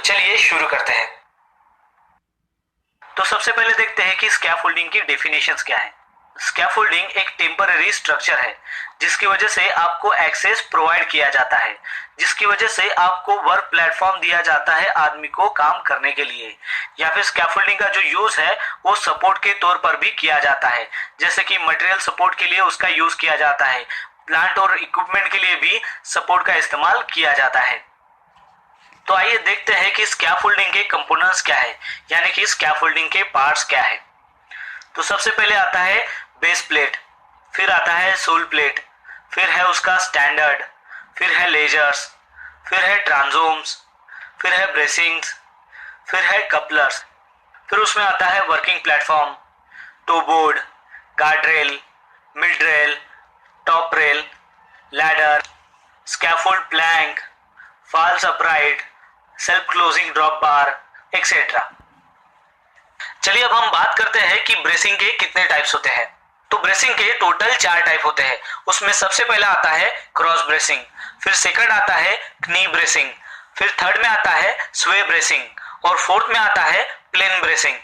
चलिए शुरू करते हैं। तो सबसे पहले देखते हैं कि स्कैफोल्डिंग की डेफिनेशंस क्या है। स्कैफोल्डिंग एक टेम्पररी स्ट्रक्चर है जिसकी वजह से आपको एक्सेस प्रोवाइड किया जाता है, जिसकी वजह से आपको वर्क प्लेटफॉर्म दिया जाता है आदमी को काम करने के लिए। या फिर स्कैफोल्डिंग का जो यूज है वो सपोर्ट के तौर पर भी किया जाता है, जैसे कि मटेरियल सपोर्ट के लिए उसका यूज किया जाता है, प्लांट और इक्विपमेंट के लिए भी सपोर्ट का इस्तेमाल किया जाता है। तो आइए देखते हैं कि स्कैफोल्डिंग के कंपोनेंट्स क्या है, यानी कि स्कैफोल्डिंग के पार्ट्स क्या है। तो सबसे पहले आता है बेस प्लेट, फिर आता है सोल प्लेट, फिर है उसका स्टैंडर्ड, फिर है लेजर्स, फिर है ट्रांसोम्स, फिर है ब्रेसिंग्स, फिर है कपलर्स, फिर उसमें आता है working platform, toe board, guard rail, mid rail, top rail, ladder, scaffold plank, false upright, self closing drop bar etcetera. चलिए अब हम बात करते हैं कि ब्रेसिंग के कितने टाइप्स होते हैं। तो ब्रेसिंग के टोटल 4 टाइप होते हैं। उसमें सबसे पहला आता है क्रॉस ब्रेसिंग, फिर सेकंड आता है नी ब्रेसिंग, फिर थर्ड में आता है स्वे ब्रेसिंग और फोर्थ में आता है प्लेन ब्रेसिंग।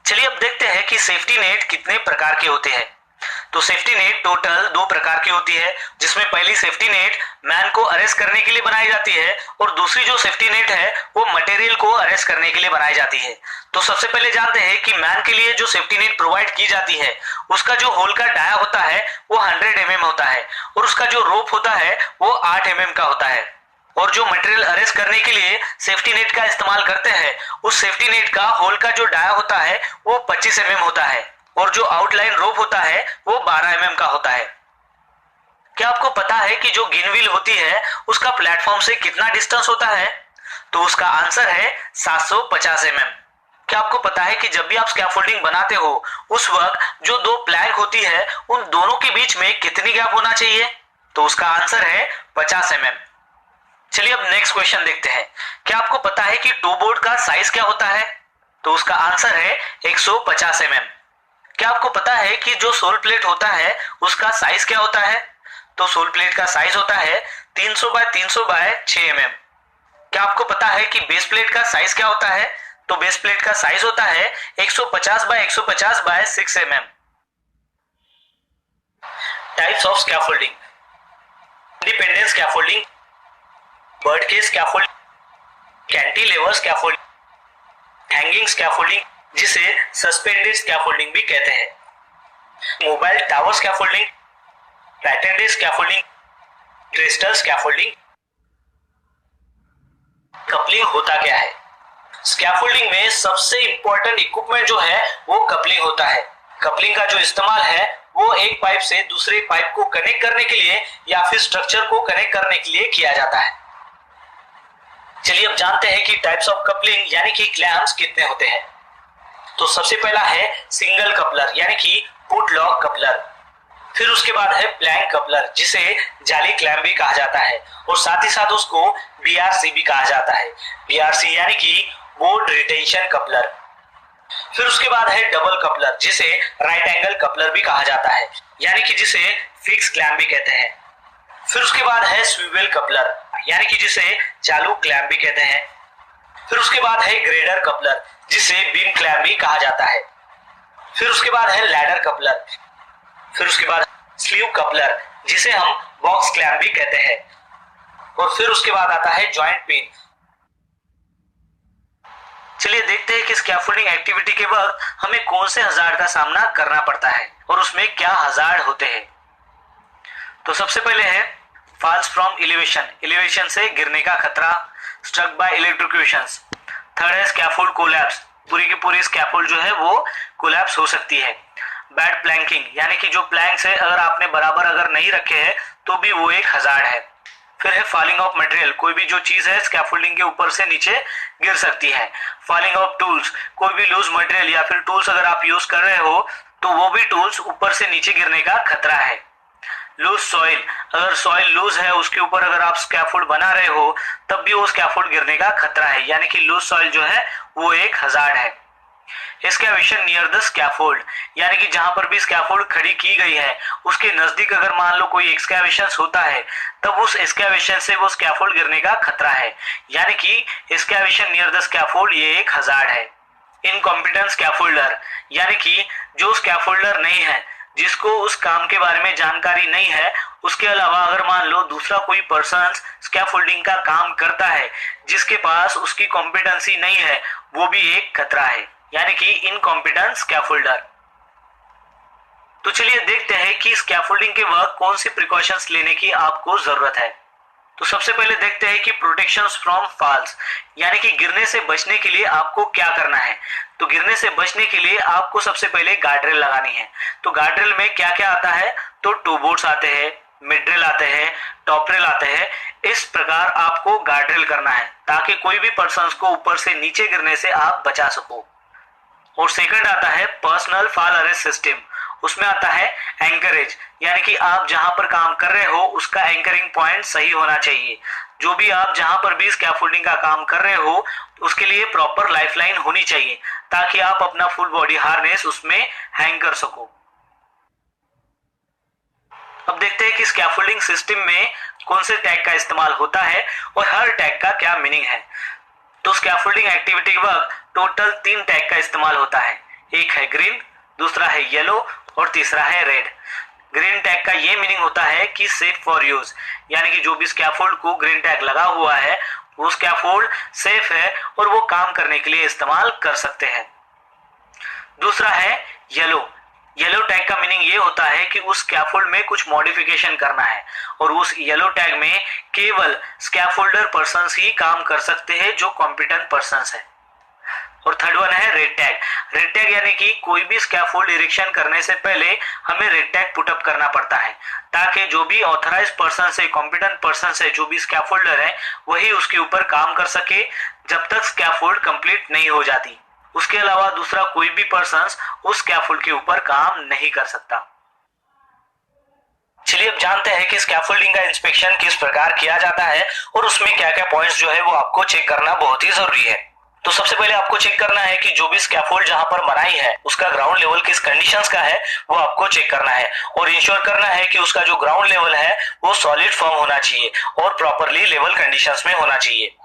चलिए अब देखते हैं कि सेफ्टी नेट कितने प्रकार के होते हैं। तो सेफ्टी नेट टोटल 2 प्रकार की होती है, जिसमें पहली सेफ्टी नेट मैन को अरेस्ट करने के लिए बनाई जाती है और दूसरी जो सेफ्टी नेट है वो मटेरियल को अरेस्ट करने के लिए बनाई जाती है। तो सबसे पहले जानते हैं कि मैन के लिए जो सेफ्टी नेट प्रोवाइड की जाती है उसका जो होल का डाया होता है वो 100 mm होता है और उसका जो रोप होता है वो 8 mm का होता है। और जो मटेरियल अरेस्ट करने के लिए सेफ्टी नेट का इस्तेमाल करते हैं उस सेफ्टी नेट का होल का जो डाया होता है वो 25 mm होता है और जो आउटलाइन रोप होता है वो 12 mm का होता है। क्या आपको पता है कि जो गिन व्हील होती है उसका प्लेटफॉर्म से कितना डिस्टेंस होता है? तो उसका आंसर है 750 mm। क्या आपको पता है कि जब भी आप स्कैफोल्डिंग बनाते हो उस वक्त जो 2 प्लैंक होती है उन दोनों के बीच में कितनी गैप होना चाहिए? तो उसका आंसर है 50 mm। चलिए अब नेक्स्ट क्वेश्चन देखते हैं। क्या आपको पता है कि टो बोर्ड का साइज क्या होता है? तो उसका आंसर है 150 mm। क्या आपको पता है कि जो सोल प्लेट होता है उसका साइज क्या होता है? तो सोल प्लेट का साइज होता है 300 बाय 300 बाय 6 mm। क्या आपको पता है कि बेस प्लेट का साइज क्या होता है? तो बेस प्लेट का साइज होता है 150 by 150 by 6 mm। Types of scaffolding: independent scaffolding, bird cage scaffolding, cantilever scaffolding, hanging scaffolding जिसे सस्पेंडेड स्कैफोल्डिंग भी कहते हैं, mobile tower scaffolding, patented scaffolding, crystal scaffolding. Coupling होता क्या है? स्कैफोल्डिंग में सबसे इंपॉर्टेंट इक्विपमेंट जो है वो कपलिंग होता है। कपलिंग का जो इस्तेमाल है वो एक पाइप से दूसरे पाइप को कनेक्ट करने के लिए या फिर स्ट्रक्चर को कनेक्ट करने के लिए किया जाता है। चलिए अब जानते हैं कि टाइप्स ऑफ कपलिंग यानी कि क्लैम्प्स कितने होते हैं। तो सबसे पहला है सिंगल कपलर यानी कि फुट लॉक कपलर, फिर उसके बाद है प्लैंक कपलर जिसे जाली क्लैम्प भी कहा जाता है और साथ ही साथ उसको बीआरसी भी कहा जाता है। बीआरसी यानी कि बोर्ड रिटेंशन कपलर। फिर उसके बाद है डबल कपलर जिसे राइट एंगल कपलर भी कहा जाता है, यानी कि जिसे फिक्स क्लैम्प भी कहते हैं। फिर उसके बाद है स्विवेल कपलर यानी कि जिसे चालू क्लैम्प भी कहते हैं। फिर उसके बाद है ग्रेडर कपलर जिसे बीम क्लैम्प भी कहा जाता है। फिर उसके बाद है लैडर कपलर। फिर उसके बाद स्लीव कपलर जिसे हम बॉक्स क्लैम्प भी कहते हैं। और फिर उसके बाद आता है जॉइंट पिन। चलिए देखते हैं कि स्कैफोल्डिंग एक्टिविटी के वक्त हमें कौन से हजार्ड का सामना करना पड़ता है और उसमें क्या हजार्ड होते हैं। तो सबसे पहले है फॉल्स फ्रॉम एलिवेशन, एलिवेशन से गिरने का खतरा, स्ट्रक बाय इलेक्ट्रोक्यूशंस। थर्ड है स्कैफोल्ड कोलैप्स, पूरी की पूरी स्कैफोल्ड जो है वो कोलैप्स हो सकती है। बैड प्लैंकिंग यानी कि जो प्लैंक्स है अगर आपने बराबर अगर नहीं रखे हैं तो भी वो एक हजार्ड है। फिर है फॉलिंग ऑफ मटेरियल, कोई भी जो चीज है स्कैफोल्डिंग के ऊपर से नीचे गिर सकती है। फॉलिंग ऑफ टूल्स, कोई भी लूज मटेरियल या फिर टूल्स अगर आप यूज कर रहे हो तो वो भी टूल्स ऊपर से नीचे गिरने का खतरा है। लूज सॉइल, अगर सॉइल लूज है उसके ऊपर अगर आप स्कैफोल्ड बना रहे हो तब भी वो स्कैफोल्ड गिरने का खतरा है, यानी कि लूज सॉइल जो है वो एक हजार्ड है। एक्सकैवेशन नियर द स्कैफोल्ड, यानी कि जहां पर भी स्कैफोल्ड खड़ी की गई है उसके नजदीक अगर मान लो कोई एक्सकैवेशन होता है तब उस एक्सकैवेशन से वो स्कैफोल्ड गिरने का खतरा है, यानी कि एक्सकैवेशन नियर द स्कैफोल्ड ये एक हजार्ड है। इनकॉम्पिटेंट स्कैफोल्डर, यानी कि जो स्कैफोल्डर नहीं है, जिसको उस काम के बारे में जानकारी नहीं है, उसके अलावा अगर मान लो दूसरा कोई पर्सन स्कैफोल्डिंग का काम करता है जिसके पास उसकी कॉम्पिटेंसी नहीं है, वो भी एक खतरा है, यानी कि इनकॉम्पिटेंट स्कैफोल्डर। तो चलिए देखते हैं कि स्कैफोल्डिंग के वक्त कौन सी प्रिकॉशंस लेने की आपको जरूरत है। तो सबसे पहले देखते हैं कि प्रोटेक्शन फ्रॉम फॉल्स, यानी कि गिरने से बचने के लिए आपको क्या करना है। तो गिरने से बचने के लिए आपको सबसे पहले गार्डरेल लगानी है। तो गार्डरेल में क्या क्या आता है, तो टू बोर्ड्स आते हैं, मिड रेल आते हैं, टॉप रेल आते हैं। इस प्रकार आपको गार्डरेल करना है ताकि कोई भी पर्सन को ऊपर से नीचे गिरने से आप बचा सको। और सेकंड आता है पर्सनल फॉल अरेस्ट सिस्टम, उसमें आता है एंकरेज, यानी कि आप जहां पर काम कर रहे हो उसका एंकरिंग पॉइंट सही होना चाहिए। जो भी आप जहां पर भी स्कैफोल्डिंग का काम कर रहे हो उसके लिए प्रॉपर लाइफलाइन होनी चाहिए ताकि आप अपना फुल बॉडी हार्नेस उसमें हैंग कर सको। अब देखते हैं कि स्कैफोल्डिंग सिस्टम में कौन से टैग का इस्तेमाल होता है और हर टैग का क्या मीनिंग है। तो स्कैफोल्डिंग एक्टिविटी के वक्त टोटल 3 टैग का इस्तेमाल होता है, एक है ग्रीन, दूसरा है येलो और तीसरा है रेड। ग्रीन टैग का ये मीनिंग होता है कि सेफ फॉर यूज, यानी कि जो भी स्कैफोल्ड को ग्रीन टैग लगा हुआ है वो स्कैफोल्ड सेफ है और वो काम करने के लिए इस्तेमाल कर सकते हैं। दूसरा है येलो। येलो टैग का मीनिंग ये होता है कि उस स्कैफोल्ड में कुछ मॉडिफिकेशन करना है और उस येलो टैग में केवल स्कैफोल्डर पर्संस ही काम कर सकते हैं जो कॉम्पिटेंट पर्संस है। और थर्ड वन है रेड टैग। रेड टैग यानी कि कोई भी स्कैफोल्ड इरेक्शन करने से पहले हमें रेड टैग पुटअप करना पड़ता है ताकि जो भी ऑथराइज्ड पर्सन है, कॉम्पिटेंट पर्सन है, जो भी स्कैफोल्डर है वही उसके ऊपर काम कर सके जब तक स्कैफोल्ड कंप्लीट नहीं हो जाती। उसके अलावा दूसरा कोई भी पर्सन उस स्कैफोल्ड के ऊपर काम नहीं कर सकता। चलिए अब जानते हैं कि स्कैफोल्डिंग का इंस्पेक्शन किस प्रकार किया जाता है और उसमें क्या क्या पॉइंट्स जो है वो आपको चेक करना बहुत ही जरूरी है। तो सबसे पहले आपको चेक करना है कि जो भी स्कैफोल्ड जहां पर बनाई है उसका ग्राउंड लेवल किस कंडीशंस का है वो आपको चेक करना है और इंश्योर करना है कि उसका जो ग्राउंड लेवल है वो सॉलिड फर्म होना चाहिए और प्रॉपरली लेवल कंडीशंस में होना चाहिए।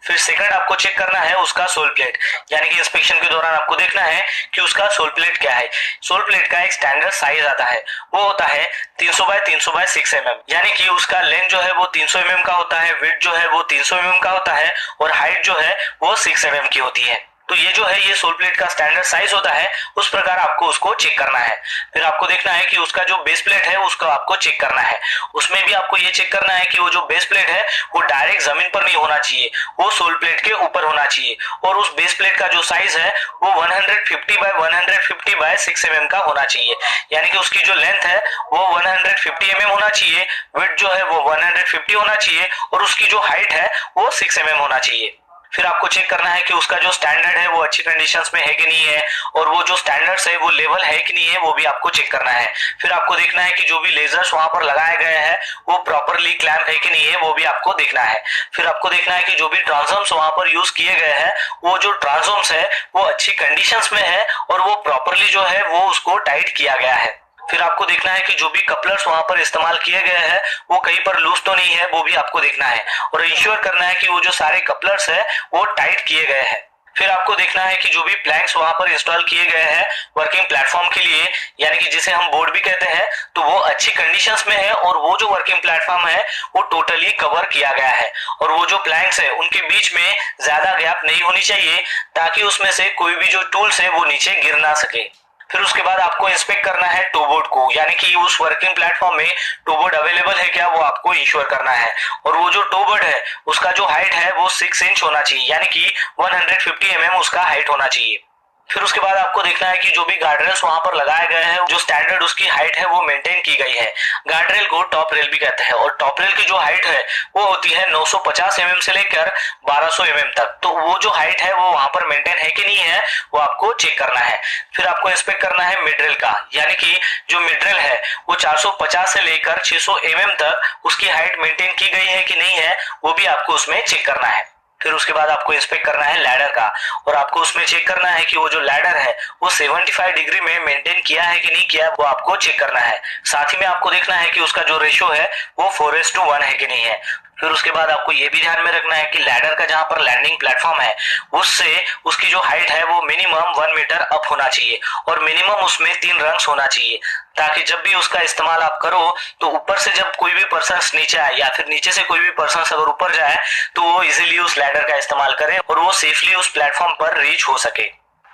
फिर सेकंड आपको चेक करना है उसका सोल प्लेट, यानी कि इंस्पेक्शन के दौरान आपको देखना है कि उसका सोल प्लेट क्या है। सोल प्लेट का एक स्टैंडर्ड साइज आता है, वो होता है 300 बाय 300 बाय 6 mm, यानी कि उसका लेंथ जो है वो 300 mm का होता है, विड्थ जो है वो 300 mm का होता है और हाइट जो है वो 6 mm की होती है। तो ये जो है ये सोल प्लेट का स्टैंडर्ड साइज होता है, उस प्रकार आपको उसको चेक करना है। फिर आपको देखना है कि उसका जो बेस प्लेट है उसको आपको चेक करना है। उसमें भी आपको ये चेक करना है कि वो जो बेस प्लेट है वो डायरेक्ट जमीन पर नहीं होना चाहिए, वो सोल प्लेट के ऊपर होना चाहिए और उस बेस प्लेट का जो साइज है वो 150 बाय 150 बाय 6 mm का होना चाहिए, यानी कि उसकी जो लेंथ है वो 150 mm होना चाहिए, विड्थ जो है वो 150 होना चाहिए और उसकी जो हाइट है वो 6 mm होना चाहिए। फिर आपको चेक करना है कि उसका जो स्टैंडर्ड है वो अच्छी कंडीशंस में है कि नहीं है और वो जो स्टैंडर्ड्स है वो लेवल है कि नहीं है वो भी आपको चेक करना है। फिर आपको देखना है कि जो भी लेजर्स वहां पर लगाए गए हैं वो प्रॉपरली क्लैंप है कि नहीं है वो भी आपको देखना है। फिर आपको देखना है कि जो भी ट्रांसफॉर्म्स वहां पर यूज किए गए हैं वो जो ट्रांसफॉर्म्स है वो अच्छी कंडीशंस में है और वो प्रॉपरली जो है वो उसको टाइट किया गया है। फिर आपको देखना है कि जो भी कपलर्स वहां पर इस्तेमाल किए गए हैं वो कहीं पर लूज तो नहीं है वो भी आपको देखना है और इंश्योर करना है कि वो जो सारे कपलर्स है वो टाइट किए गए हैं। फिर आपको देखना है कि जो भी प्लैंक्स वहां पर इंस्टॉल किए गए हैं वर्किंग प्लेटफॉर्म के लिए, यानी कि जिसे हम बोर्ड भी कहते हैं, तो वो अच्छी कंडीशंस में है और वो जो वर्किंग प्लेटफॉर्म है वो टोटली कवर किया गया है और वो जो प्लैंक्स है उनके बीच में ज्यादा गैप नहीं होनी चाहिए ताकि उसमें से कोई भी जो टूल्स है वो नीचे गिर ना सके। फिर उसके बाद आपको इंस्पेक्ट करना है टो बोर्ड को, यानी कि उस वर्किंग प्लेटफॉर्म में टो बोर्ड अवेलेबल है क्या वो आपको इंश्योर करना है और वो जो टो बोर्ड है उसका जो हाइट है वो 6 इंच होना चाहिए, यानी कि 150 mm उसका हाइट होना चाहिए। फिर उसके बाद आपको देखना है कि जो भी गार्डरेल्स वहां पर लगाए गए हैं जो स्टैंडर्ड उसकी हाइट है वो मेंटेन की गई है। गार्डरेल को टॉप रेल भी कहते हैं और टॉप रेल की जो हाइट है वो होती है 950 mm से लेकर 1200 mm तक, तो वो जो हाइट है वो वहां पर मेंटेन है कि नहीं है वो आपको चेक करना है। फिर आपको इंस्पेक्ट करना है मिड रेल का, यानी कि जो मिड रेल है वो 450 से लेकर 600 mm तक उसकी हाइट मेंटेन की गई है कि नहीं है वो भी आपको उसमें चेक करना है। फिर उसके बाद आपको इंस्पेक्ट करना है लैडर का, और आपको उसमें चेक करना है कि वो जो लैडर है वो 75 डिग्री में मेंटेन किया है कि नहीं किया है, वो आपको चेक करना है। साथ ही में आपको देखना है कि उसका जो रेशो है वो 4:1 है कि नहीं है। फिर उसके बाद आपको ये भी ध्यान में रखना है कि लैडर का जहां पर लैंडिंग प्लेटफॉर्म है उससे उसकी जो हाइट है वो मिनिमम 1 मीटर अप होना चाहिए, और मिनिमम उसमें 3 रंग्स होना चाहिए, ताकि जब भी उसका इस्तेमाल आप करो तो ऊपर से जब कोई भी पर्सन नीचे आए या फिर नीचे से कोई भी पर्सन अगर ऊपर जाए तो वो इजीली उस लैडर का इस्तेमाल करे और वो सेफली उस प्लेटफॉर्म पर रीच हो सके।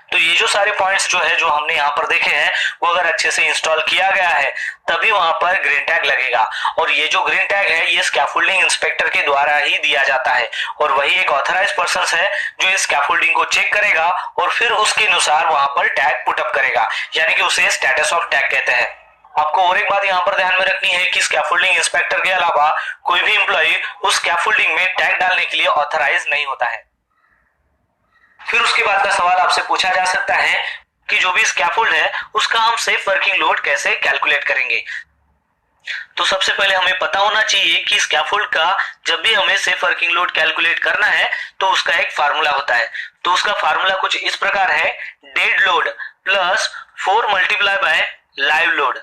तो ये जो सारे पॉइंट्स जो है जो हमने यहाँ पर देखे हैं वो अगर अच्छे से इंस्टॉल किया गया है तभी वहां पर ग्रीन टैग लगेगा, और ये जो ग्रीन टैग है ये स्कैफोल्डिंग इंस्पेक्टर के द्वारा ही दिया जाता है, और वही एक ऑथराइज्ड पर्सन है जो इस स्कैफोल्डिंग को चेक करेगा और फिर उसके अनुसार वहां पर टैग पुटअप करेगा, यानी कि उसे स्टेटस ऑफ टैग कहते हैं। आपको और एक बात यहाँ पर ध्यान में रखनी है कि स्कैफोल्डिंग इंस्पेक्टर के अलावा कोई भी एम्प्लॉय उस स्कैफोल्डिंग में टैग डालने के लिए ऑथराइज नहीं होता है। फिर उसके बाद का सवाल आपसे पूछा जा सकता है कि जो भी स्कैफोल्ड है उसका हम सेफ वर्किंग लोड कैसे कैलकुलेट करेंगे। तो सबसे पहले हमें पता होना चाहिए कि स्कैफोल्ड का जब भी हमें सेफ वर्किंग लोड कैलकुलेट करना है तो उसका एक फार्मूला होता है। तो उसका फार्मूला कुछ इस प्रकार है, dead load plus 4 multiply by live load,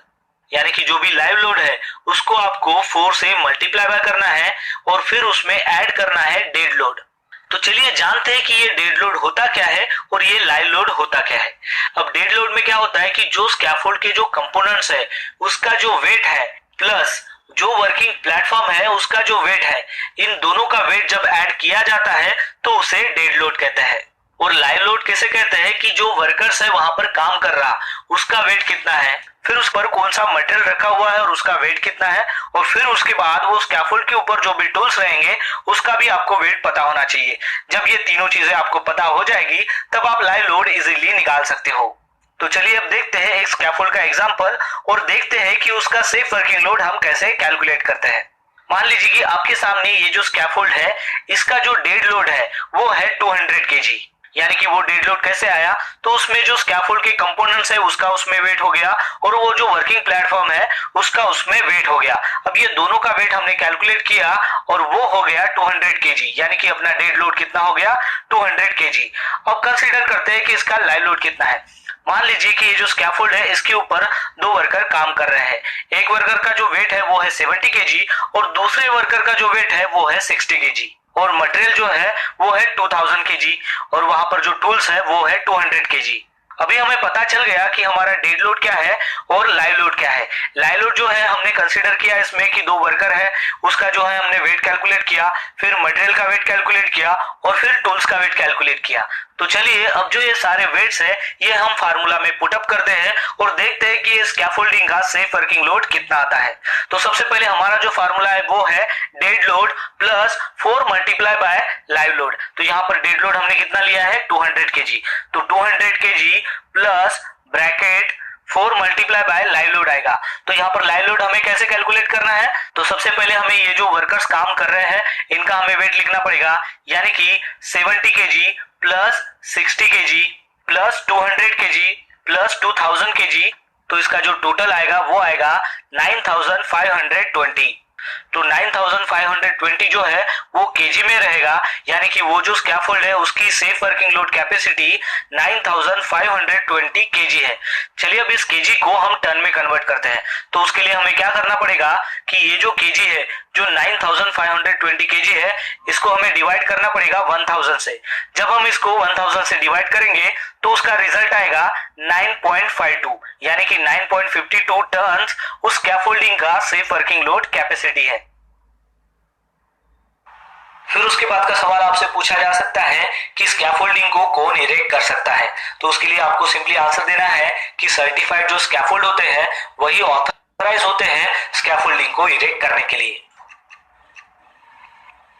यानी कि जो भी लाइव लोड है उसको आपको 4 से मल्टीप्लाई बाय करना है और फिर उसमें ऐड करना है डेड लोड। तो चलिए जानते हैं कि ये डेड लोड होता क्या है और ये लाइव लोड होता क्या है। अब डेड लोड में क्या होता है कि जो स्कैफोल्ड के जो कंपोनेंट्स है उसका जो वेट है प्लस जो वर्किंग प्लेटफॉर्म है उसका जो वेट है, इन दोनों का वेट जब ऐड किया जाता है तो उसे डेड लोड कहते हैं। और लाइव लोड कैसे कहते हैं कि जो वर्कर्स है वहां पर काम कर रहा उसका वेट कितना है, फिर उस पर कौन सा मटेरियल रखा हुआ है और उसका वेट कितना है, और फिर उसके बाद वो स्कैफोल्ड के ऊपर जो भी टूल्स रहेंगे उसका भी आपको वेट पता होना चाहिए। जब ये तीनों चीजें आपको पता हो जाएगी तब आप लाइव लोड इजीली निकाल सकते हो। तो चलिए अब देखते हैं एक स्कैफोल्ड का एग्जांपल और देखते हैं कि उसका सेफ वर्किंग लोड हम कैसे कैलकुलेट करते हैं। मान लीजिए कि आपके सामने ये जो स्कैफोल्ड है इसका जो डेड लोड है वो है 200 केजी, यानी कि वो डेड लोड कैसे आया, तो उसमें जो स्कैफोल्ड के कंपोनेंट्स है उसका उसमें वेट हो गया और वो जो वर्किंग प्लेटफॉर्म है उसका उसमें वेट हो गया। अब ये दोनों का वेट हमने कैलकुलेट किया और वो हो गया 200 केजी, यानी कि अपना डेड लोड कितना हो गया 200 केजी। अब कंसीडर करते हैं कि इसका लाइव लोड कितना है। मान लीजिए कि ये जो स्कैफोल्ड है इसके ऊपर 2 वर्कर काम कर रहे हैं। एक वर्कर का जो वेट है वो है 70 केजी और दूसरे वर्कर का जो वेट है वो है 60 केजी, और मटेरियल जो है वो है 2000 केजी और वहां पर जो टूल्स है वो है 200 केजी। अभी हमें पता चल गया कि हमारा डेड लोड क्या है और लाइव लोड क्या है। लाइव लोड जो है हमने कंसीडर किया इसमें कि 2 वर्कर है, उसका जो है हमने वेट कैलकुलेट किया, फिर मटेरियल का वेट कैलकुलेट किया और फिर टूल्स का वेट कैलकुलेट किया। तो चलिए अब जो ये सारे वेट्स है ये हम फार्मूला में पुटअप करते हैं और देखते हैं कि स्कैफोल्डिंग का सेफ वर्किंग लोड कितना आता है। तो सबसे पहले हमारा जो फार्मूला है वो है dead load plus 4 multiply by live load. तो यहाँ पर डेड लोड हमने कितना लिया है 200 केजी, तो 200 KG plus bracket 4 multiply by live load आएगा। तो यहाँ पर लाइव लोड हमें कैसे कैलकुलेट करना है, तो सबसे पहले हमें ये जो वर्कर्स काम कर रहे हैं इनका हमें वेट लिखना पड़ेगा, यानी कि 70 KG plus 60 KG plus 200 KG plus 2000 KG, तो इसका जो टोटल आएगा वो आएगा 9520। तो 9520 जो है वो केजी में रहेगा, यानी कि वो जो स्कैफोल्ड है उसकी safe working load capacity 9520 KG है। चलिए अब इस केजी को हम टन में कन्वर्ट करते हैं। तो उसके लिए हमें क्या करना पड़ेगा कि ये जो केजी है जो 9520 केजी है इसको हमें डिवाइड करना पड़ेगा 1000 से। जब हम इसको 1000 से डिवाइड करेंगे तो उसका रिजल्ट आएगा 9.52, यानी कि 9.52 टन उस स्कैफोल्डिंग का सेफ वर्किंग लोड कैपेसिटी है। फिर उसके बाद का सवाल आपसे पूछा जा सकता है कि स्कैफोल्डिंग को कौन इरेक्ट कर सकता है। तो उसके लिए आपको सिंपली आंसर देना है कि सर्टिफाइड जो स्कैफोल्ड होते हैं वही ऑथराइज होते हैं स्कैफोल्डिंग को इरेक्ट करने के लिए।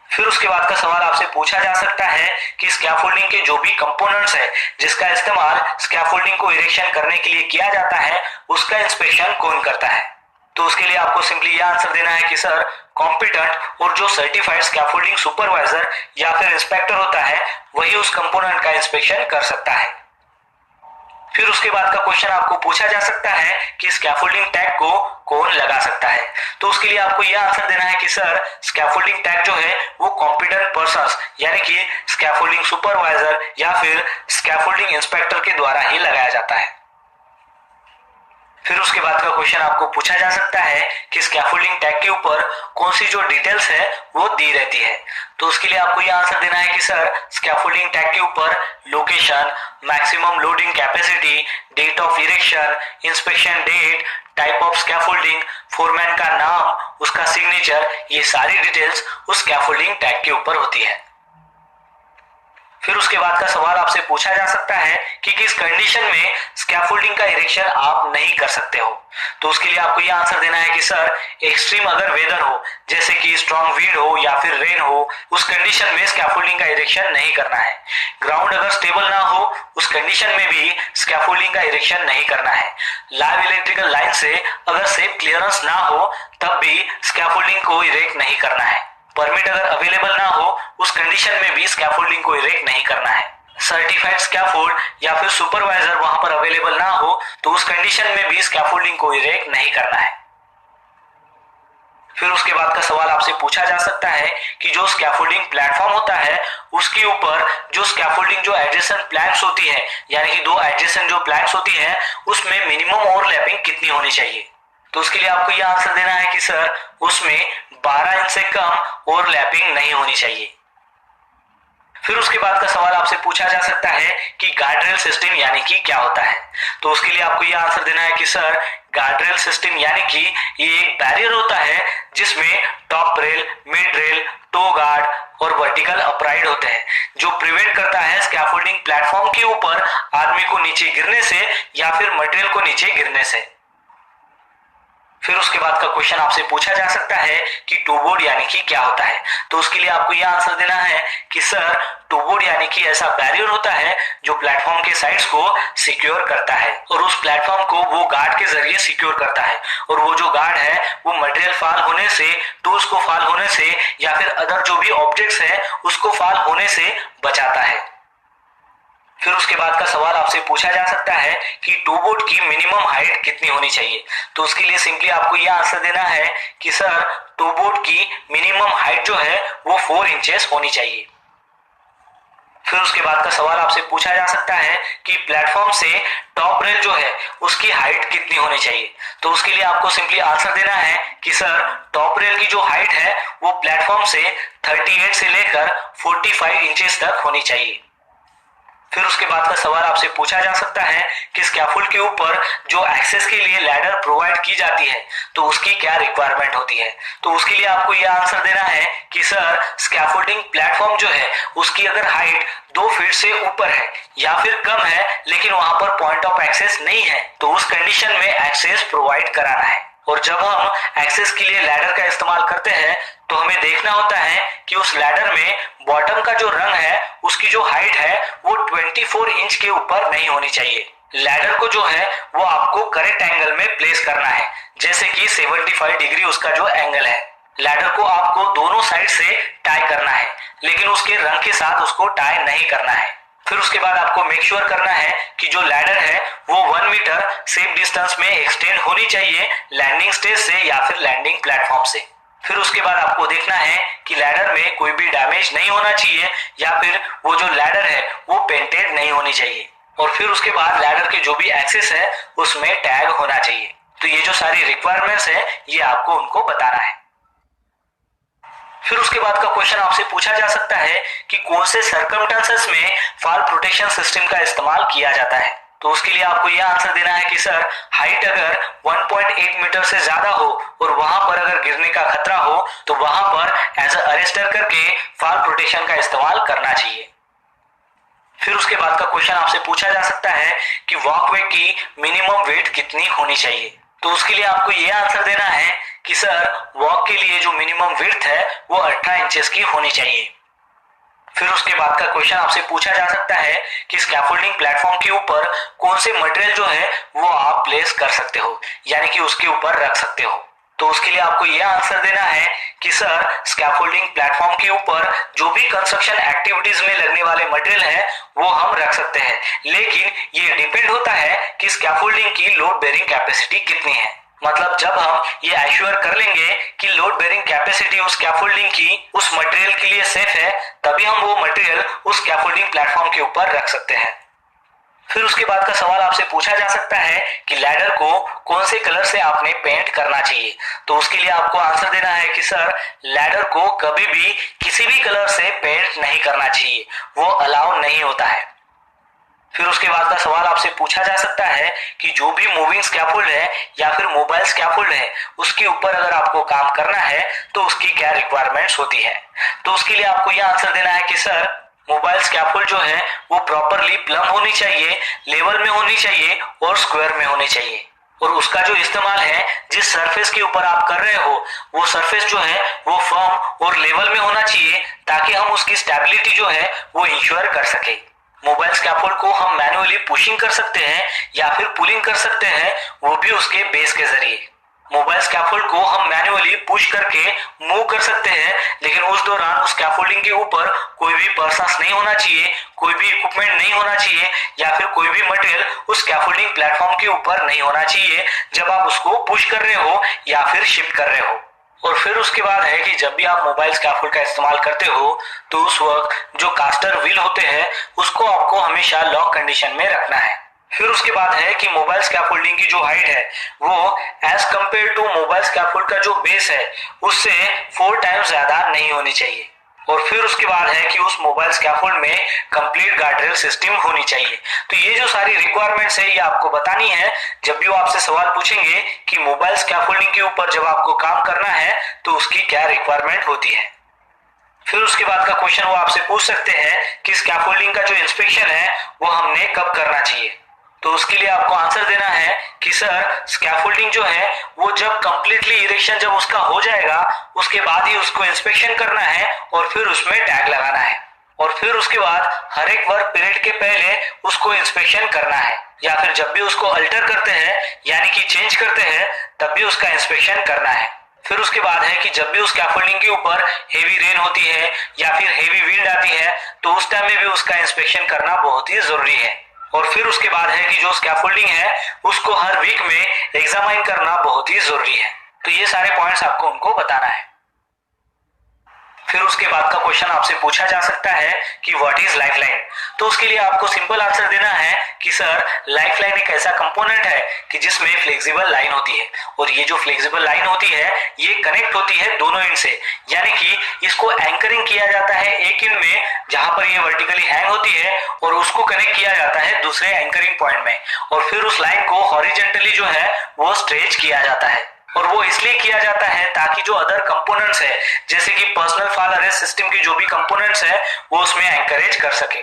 फिर उसके बाद का सवाल आपसे पूछा जा सकता है कि स्कैफोल्डिंग के जो भी कंपोनेंट्स है जिसका इस्तेमाल स्कैफोल्डिंग को इरेक्शन करने के लिए किया जाता है उसका इंस्पेक्शन कौन करता है। तो उसके लिए आपको सिंपली यह आंसर देना है कि सर कॉम्पिटेंट और जो सर्टिफाइड स्कैफोल्डिंग सुपरवाइजर या फिर इंस्पेक्टर होता है वही उस कंपोनेंट का इंस्पेक्शन कर सकता है। फिर उसके बाद का क्वेश्चन आपको पूछा जा सकता है कि स्कैफोल्डिंग टैग को कौन लगा सकता है। तो उसके लिए आपको यह आंसर देना है कि सर स्कैफोल्डिंग टैग जो है वो कॉम्पिटेंट पर्सन्स यानी कि स्कैफोल्डिंग सुपरवाइजर या फिर स्कैफोल्डिंग इंस्पेक्टर के द्वारा ही लगाया जाता है। फिर उसके बाद का क्वेश्चन आपको पूछा जा सकता है कि स्कैफोल्डिंग टैग के ऊपर कौन सी जो डिटेल्स है वो दी रहती है। तो उसके लिए आपको यह आंसर देना है कि सर स्कैफोल्डिंग टैग के ऊपर location, maximum loading capacity, date of erection, inspection date, type of scaffolding, foreman का नाम, उसका सिग्नेचर, ये सारी डिटेल्स उस स्कैफोल्डिंग टैग के ऊपर होती है। फिर उसके बाद का सवाल आपसे पूछा जा सकता है कि किस कंडीशन में स्कैफोल्डिंग का इरेक्शन आप नहीं कर सकते हो। तो उसके लिए आपको यह आंसर देना है कि सर एक्सट्रीम अगर वेदर हो, जैसे कि स्ट्रॉन्ग विंड हो या फिर रेन हो, उस कंडीशन में स्कैफोल्डिंग का इरेक्शन नहीं करना है। ग्राउंड अगर स्टेबल ना हो, उस कंडीशन में भी स्कैफोल्डिंग का इरेक्शन नहीं करना है। लाइव इलेक्ट्रिकल लाइन से अगर सेफ क्लियरेंस ना हो, तब भी स्कैफोल्डिंग को इरेक्ट नहीं करना है। परमिट अगर अवेलेबल ना हो, उस कंडीशन में भी स्कैफोल्डिंग को इरेक्ट नहीं करना है। सर्टिफाइड स्कैफोल्ड या फिर सुपरवाइजर वहां पर अवेलेबल ना हो, तो उस कंडीशन में भी स्कैफोल्डिंग को इरेक्ट नहीं करना है। फिर उसके बाद का सवाल आपसे पूछा जा सकता है कि जो स्कैफोल्डिंग प्लेटफॉर्म होता है उसके ऊपर जो स्कैफोल्डिंग जो एडजेसेंट प्लैंक्स होती है, यानी कि दो एडजेसेंट जो प्लैंक्स होती है, उसमें मिनिमम ओवरलैपिंग कितनी होनी चाहिए। तो उसके लिए आपको यह आंसर देना है कि सर उसमें 12 इंच से कम ओवरलैपिंग नहीं होनी चाहिए। फिर उसके बाद का सवाल आपसे पूछा जा सकता है कि गार्डरेल सिस्टम यानी कि क्या होता है। तो उसके लिए आपको यह आंसर देना है कि सर गार्डरेल सिस्टम यानी कि ये एक बैरियर होता है जिसमें top rail, mid rail, toe guard और वर्टिकल अपराइड होते हैं, जो प्रिवेंट करता है स्कैफोल्डिंग प्लेटफॉर्म के ऊपर आदमी को नीचे गिरने से या फिर मटेरियल को नीचे गिरने से। फिर उसके बाद का क्वेश्चन आपसे पूछा जा सकता है कि टू बोर्ड यानी कि क्या होता है। तो उसके लिए आपको यह आंसर देना है कि सर टू बोर्ड यानी कि ऐसा बैरियर होता है जो प्लेटफॉर्म के साइड्स को सिक्योर करता है और उस प्लेटफॉर्म को वो गार्ड के जरिए सिक्योर करता है, और वो जो गार्ड है वो मटेरियल फॉल होने से, टूल्स को फॉल होने से या फिर अदर जो भी ऑब्जेक्ट्स है उसको फॉल होने से बचाता है। फिर उसके बाद का सवाल आपसे पूछा जा सकता है कि टू बोर्ड की मिनिमम हाइट कितनी होनी चाहिए। तो उसके लिए सिंपली आपको यह आंसर देना है कि सर टू बोर्ड की मिनिमम हाइट जो है वो 4 इंचेस होनी चाहिए। फिर उसके बाद का सवाल आपसे पूछा जा सकता है कि प्लेटफॉर्म से टॉप रेल जो है उसकी हाइट कितनी होनी चाहिए। तो उसके लिए आपको सिंपली आंसर देना है कि सर टॉप रेल की जो हाइट है वो प्लेटफॉर्म से 38 से लेकर 45 इंचेस तक होनी चाहिए। फिर उसके बाद का सवाल आपसे पूछा जा सकता है कि स्कैफोल्ड के ऊपर जो एक्सेस के लिए लैडर प्रोवाइड की जाती है तो उसकी क्या रिक्वायरमेंट होती है। तो उसके लिए आपको यह आंसर देना है कि सर स्कैफोल्डिंग प्लेटफॉर्म जो है उसकी अगर हाइट 2 फीट से ऊपर है या फिर कम है लेकिन वहां पर पॉइंट ऑफ एक्सेस नहीं है, तो उस कंडीशन में एक्सेस प्रोवाइड कराना है। और जब हम एक्सेस के लिए लैडर का इस्तेमाल करते हैं तो हमें देखना होता है कि उस लैडर में बॉटम का जो रंग है उसकी जो हाइट है वो 24 इंच के ऊपर नहीं होनी चाहिए। लैडर को जो है वो आपको करेक्ट एंगल में प्लेस करना है, जैसे कि 75 डिग्री उसका जो एंगल है। लैडर को आपको दोनों साइड से टाई करना है, लेकिन उसके रंग के साथ उसको टाई नहीं करना है। फिर उसके बाद आपको मेक श्योर करना है कि जो लैडर है वो 1 मीटर सेफ डिस्टेंस में एक्सटेंड होनी चाहिए लैंडिंग स्टेज से या फिर लैंडिंग प्लेटफॉर्म से। फिर उसके बाद आपको देखना है कि लैडर में कोई भी डैमेज नहीं होना चाहिए या फिर वो जो लैडर है वो पेंटेड नहीं होनी चाहिए। और फिर उसके बाद लैडर के जो भी एक्सेस है उसमें टैग होना चाहिए। तो ये जो सारी रिक्वायरमेंट्स है ये आपको उनको बताना है। फिर उसके बाद का क्वेश्चन आपसे पूछा जा सकता है कि कौन से सर्कमस्टेंसेस में फॉल प्रोटेक्शन सिस्टम का इस्तेमाल किया जाता है। तो उसके लिए आपको यह आंसर देना है कि सर हाइट अगर 1.8 मीटर से ज्यादा हो और वहां पर अगर गिरने का खतरा हो तो वहां पर एज अ अरेस्टर करके फॉल प्रोटेक्शन का इस्तेमाल करना चाहिए। फिर उसके बाद का क्वेश्चन आपसे पूछा जा सकता है कि वॉकवे की मिनिमम वेट कितनी होनी चाहिए। तो उसके लिए आपको यह आंसर देना है कि सर वॉक के लिए जो मिनिमम विड्थ है वो 18 इंचेस की होनी चाहिए। फिर उसके बाद का क्वेश्चन आपसे पूछा जा सकता है कि स्कैफोल्डिंग प्लेटफॉर्म के ऊपर कौन से मटेरियल जो है वो आप प्लेस कर सकते हो, यानी कि उसके ऊपर रख सकते हो। तो उसके लिए आपको यह आंसर देना है कि सर स्कैफोल्डिंग प्लेटफॉर्म के ऊपर जो भी कंस्ट्रक्शन एक्टिविटीज में लगने वाले मटेरियल है वो हम रख सकते हैं, लेकिन ये डिपेंड होता है कि स्कैफोल्डिंग की लोड बेयरिंग कैपेसिटी कितनी है। मतलब जब हम ये एश्योर कर लेंगे कि लोड बेयरिंग कैपेसिटी उस स्कैफोल्डिंग की उस मटेरियल के लिए सेफ है, तभी हम वो मटेरियल उस स्कैफोल्डिंग प्लेटफॉर्म के ऊपर रख सकते हैं। फिर उसके बाद का सवाल आपसे पूछा जा सकता है कि लैडर को कौन से कलर से आपने पेंट करना चाहिए। तो उसके लिए आपको आंसर देना है कि सर लैडर को कभी भी किसी भी कलर से पेंट नहीं करना चाहिए, वो अलाउ नहीं होता है। फिर उसके बाद का सवाल आपसे पूछा जा सकता है कि जो भी मूविंग स्कैफोल्ड है या फिर मोबाइल स्कैफोल्ड है उसके ऊपर अगर आपको काम करना है तो उसकी क्या रिक्वायरमेंट्स होती है। तो उसके लिए आपको यह आंसर देना है कि सर मोबाइल स्कैफोल्ड जो है वो प्रॉपरली प्लम होनी चाहिए, लेवल में होनी चाहिए और स्क्वायर में होनी चाहिए, और उसका जो इस्तेमाल है जिस सरफेस के ऊपर आप कर रहे हो वो सरफेस जो है वो फर्म और लेवल में होना चाहिए ताकि हम उसकी स्टेबिलिटी जो है वो इंश्योर कर सके। मोबाइल स्कैफोल्ड को हम मैनुअली पुशिंग कर सकते हैं या फिर पुलिंग कर सकते हैं, वो भी उसके बेस के जरिए। मोबाइल स्कैफोल्ड को हम मैनुअली पुश करके मूव कर सकते हैं, लेकिन उस दौरान उस स्कैफोल्डिंग के ऊपर कोई भी पर्सन्स नहीं होना चाहिए, कोई भी इक्विपमेंट नहीं होना चाहिए या फिर कोई भी मटेरियल उस स्कैफोल्डिंग प्लेटफॉर्म के ऊपर नहीं होना चाहिए जब आप उसको पुश कर रहे हो या फिर शिफ्ट कर रहे हो। और फिर उसके बाद है कि जब भी आप मोबाइल स्कैफोल्ड का इस्तेमाल करते हो तो उस वक्त जो कास्टर व्हील होते हैं उसको आपको हमेशा लॉक कंडीशन में रखना है। फिर उसके बाद है कि मोबाइल स्कैफोल्डिंग की जो हाइट है वो as compare to mobile scaffold का जो बेस है उससे 4 टाइम्स ज्यादा नहीं होनी चाहिए। और फिर उसके बाद है कि उस मोबाइल स्कैफोल्ड में कंप्लीट गार्डरेल सिस्टम होनी चाहिए। तो ये जो सारी रिक्वायरमेंट्स है ये आपको बतानी है जब भी वो आपसे सवाल पूछेंगे कि मोबाइल स्कैफोल्डिंग के ऊपर जब आपको काम करना है तो उसकी क्या रिक्वायरमेंट होती है। फिर उसके बाद का क्वेश्चन वो आपसे पूछ सकते हैं कि स्कैफोल्डिंग का जो इंस्पेक्शन है वो हमने कब करना चाहिए। तो उसके लिए आपको आंसर देना है कि सर स्कैफोल्डिंग जो है वो जब कंप्लीटली इरेक्शन जब उसका हो जाएगा उसके बाद ही उसको इंस्पेक्शन करना है और फिर उसमें टैग लगाना है, और फिर उसके बाद हर एक वर्क पीरियड के पहले उसको इंस्पेक्शन करना है, या फिर जब भी उसको अल्टर करते हैं यानी कि चेंज करते हैं तब भी उसका इंस्पेक्शन करना है। फिर उसके बाद है कि जब भी उस स्कैफोल्डिंग के ऊपर हेवी रेन होती है या फिर हेवी विंड आती है तो उस टाइम में भी उसका इंस्पेक्शन करना बहुत ही जरूरी है। और फिर उसके बाद है कि जो स्कैफोल्डिंग है उसको हर वीक में एग्जामाइन करना बहुत ही जरूरी है। तो ये सारे पॉइंट्स आपको उनको बताना है। फिर उसके बाद का क्वेश्चन आपसे पूछा जा सकता है कि व्हाट इज लाइफलाइन। तो उसके लिए आपको सिंपल आंसर देना है कि सर लाइफलाइन एक ऐसा कंपोनेंट है कि जिसमें फ्लेक्सिबल लाइन होती है, और ये जो फ्लेक्सिबल लाइन होती है ये कनेक्ट होती है दोनों एंड से, यानी कि इसको एंकरिंग किया जाता है एक एंड में जहां पर ये वर्टिकली हैंग होती है और उसको कनेक्ट किया जाता है दूसरे एंकरिंग पॉइंट में, और फिर उस लाइन को हॉरिजेंटली जो है वो स्ट्रेच किया जाता है। और वो इसलिए किया जाता है ताकि जो अदर कंपोनेंट्स है जैसे कि पर्सनल फॉल अरेस्ट सिस्टम की जो भी कंपोनेंट्स है वो उसमें एंकरेज कर सके।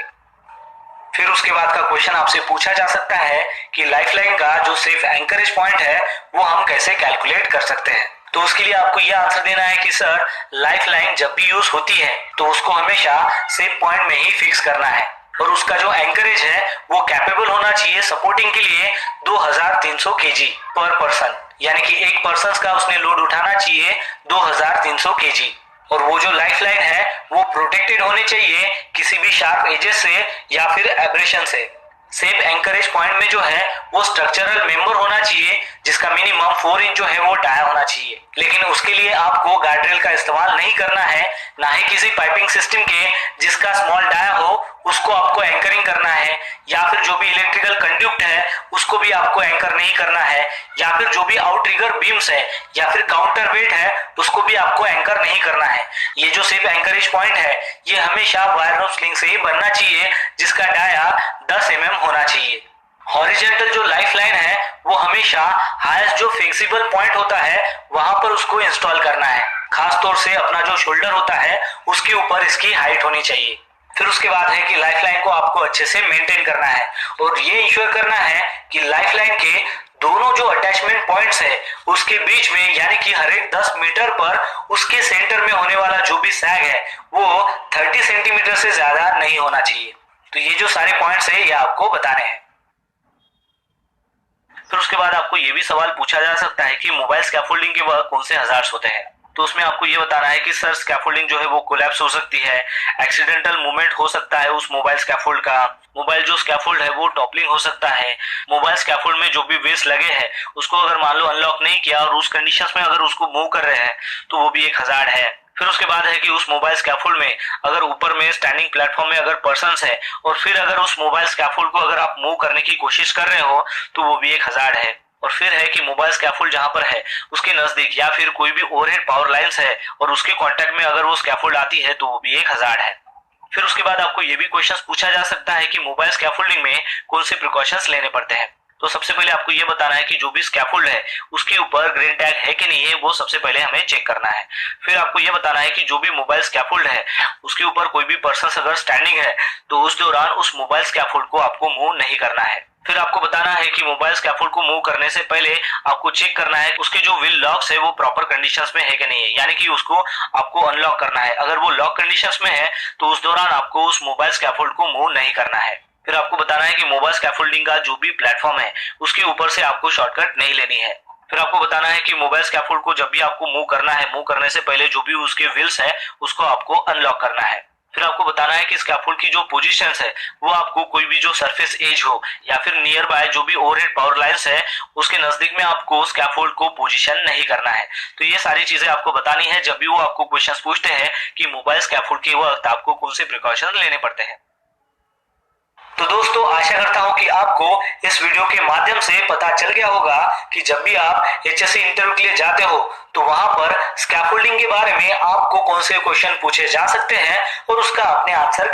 फिर उसके बाद का क्वेश्चन आपसे पूछा जा सकता है कि लाइफलाइन का जो सेफ एंकरेज पॉइंट है वो हम कैसे कैलकुलेट कर सकते हैं। तो उसके लिए आपको यह आंसर देना है कि सर लाइफलाइन जब भी यूज होती है तो उसको हमेशा सेफ पॉइंट में ही फिक्स करना है, और उसका जो एंकरेज है वो कैपेबल होना चाहिए सपोर्टिंग के लिए 2300 kg पर पर्सन, यानी कि एक पर्सन का उसने लोड उठाना चाहिए 2300 kg। और वो जो लाइफलाइन है वो प्रोटेक्टेड होनी चाहिए किसी भी शार्प एजेस से या फिर एब्रेशन से। सेफ एंकरेज पॉइंट में जो है वो स्ट्रक्चरल मेंबर होना चाहिए जिसका मिनिमम 4 इंच जो है वो डाया होना चाहिए, लेकिन उसके लिए आपको गार्डरेल का इस्तेमाल नहीं करना है, ना ही किसी पाइपिंग सिस्टम के जिसका स्मॉल डाया हो उसको आपको एंकरिंग करना है, या फिर जो भी इलेक्ट्रिकल कंडक्ट है उसको भी आपको एंकर नहीं करना है, या फिर जो भी आउटरिगर बीम्स है या फिर काउंटर वेट है उसको भी आपको एंकर नहीं करना है। ये जो सेफ एंकरेज पॉइंट है ये हमेशा वायर रोप स्लिंग से ही बनना चाहिए जिसका डाया 10 mm होना चाहिए। हॉरिजेंटल जो लाइफलाइन है वो हमेशा हाईएस्ट जो फ्लेक्सिबल पॉइंट होता है वहां पर उसको इंस्टॉल करना है, खास तौर से अपना जो शोल्डर होता है उसके ऊपर इसकी हाइट होनी चाहिए। फिर उसके बाद है कि लाइफलाइन को आपको अच्छे से मेंटेन करना है और ये इंश्योर करना है कि लाइफलाइन के दोनों जो अटैचमेंट पॉइंट्स है उसके बीच में यानी कि हर एक 10 मीटर पर उसके सेंटर में होने वाला जो भी सैग है वो 30 सेंटीमीटर से ज्यादा नहीं होना चाहिए। तो ये जो सारे पॉइंट्स है ये आपको बताने हैं। फिर उसके बाद आपको ये भी सवाल पूछा जा सकता है कि मोबाइल स्कैफोल्डिंग के वह कौन से हजार्ड्स होते हैं। तो उसमें आपको ये बताना है कि सर स्कैफोल्डिंग जो है वो कोलैप्स हो सकती है, एक्सीडेंटल मूवमेंट हो सकता है उस मोबाइल स्कैफोल्ड का, मोबाइल जो स्कैफोल्ड है वो टॉपलिंग हो सकता है, मोबाइल स्कैफोल्ड में जो भी वेव्स लगे हैं उसको अगर मान लो अनलॉक नहीं किया और उस कंडीशंस में अगर उसको मूव कर रहे हैं तो वो भी एक हजार्ड है। फिर उसके बाद है कि उस मोबाइल स्कैफोल्ड में अगर ऊपर में स्टैंडिंग प्लेटफॉर्म में अगर पर्सन्स है और फिर अगर उस मोबाइल स्कैफोल्ड को अगर आप मूव करने की कोशिश कर रहे हो तो वो भी एक हजार्ड है। और फिर है कि मोबाइल स्कैफोल्ड जहां पर है उसके नजदीक या फिर कोई भी ओवरहेड पावर लाइंस है और उसके कांटेक्ट में अगर वो स्कैफोल्ड आती है तो वो भी एक हजार्ड है। फिर उसके बाद आपको ये भी क्वेश्चंस पूछा जा सकता है कि मोबाइल स्कैफोल्डिंग में कौन से प्रिकॉशंस लेने पड़ते हैं। तो सबसे पहले आपको ये बताना है कि जो भी स्कैफोल्ड है उसके ऊपर ग्रीन टैग है कि नहीं है वो सबसे पहले हमें चेक करना है। फिर आपको ये बताना है कि जो भी मोबाइल स्कैफोल्ड है उसके ऊपर कोई भी पर्सन अगर स्टैंडिंग है तो उस दौरान उस मोबाइल स्कैफोल्ड को आपको मूव नहीं करना है। फिर आपको बताना है कि मोबाइल स्कैफोल्ड को मूव करने से पहले आपको चेक करना है उसके जो व्हील लॉक्स है वो प्रॉपर कंडीशंस में है कि नहीं है, यानी कि उसको आपको अनलॉक करना है। अगर वो लॉक कंडीशंस में है तो उस दौरान आपको उस मोबाइल स्कैफोल्ड को मूव नहीं करना है। फिर आपको बताना है कि मोबाइल स्कैफोल्डिंग का जो भी प्लेटफॉर्म है उसके ऊपर से आपको शॉर्टकट नहीं लेनी है। फिर आपको बताना है कि मोबाइल स्कैफोल्ड को जब भी आपको मूव करना है, मूव करने से पहले जो भी उसके व्हील्स है उसको आपको अनलॉक करना है। फिर आपको बताना है कि स्कैफोल्ड की जो पोजीशंस है वो आपको कोई भी जो सरफेस एज हो या फिर नियर बाय जो भी ओवरहेड पावर लाइंस है उसके नजदीक में आपको स्कैफोल्ड को पोजीशन नहीं करना है। तो ये सारी चीजें आपको बतानी है जब भी वो आपको क्वेश्चंस पूछते हैं कि मोबाइल स्कैफोल्ड के वक्त आपको कौन से प्रिकॉशन लेने पड़ते हैं। तो दोस्तों आशा करता हूं कि आपको इस वीडियो के माध्यम से पता चल गया होगा कि जब भी आप एचएससी इंटरव्यू के लिए जाते हो तो वहां पर स्कैफोल्डिंग के बारे में आपको कौन से क्वेश्चन पूछे जा सकते हैं और उसका आपने आंसर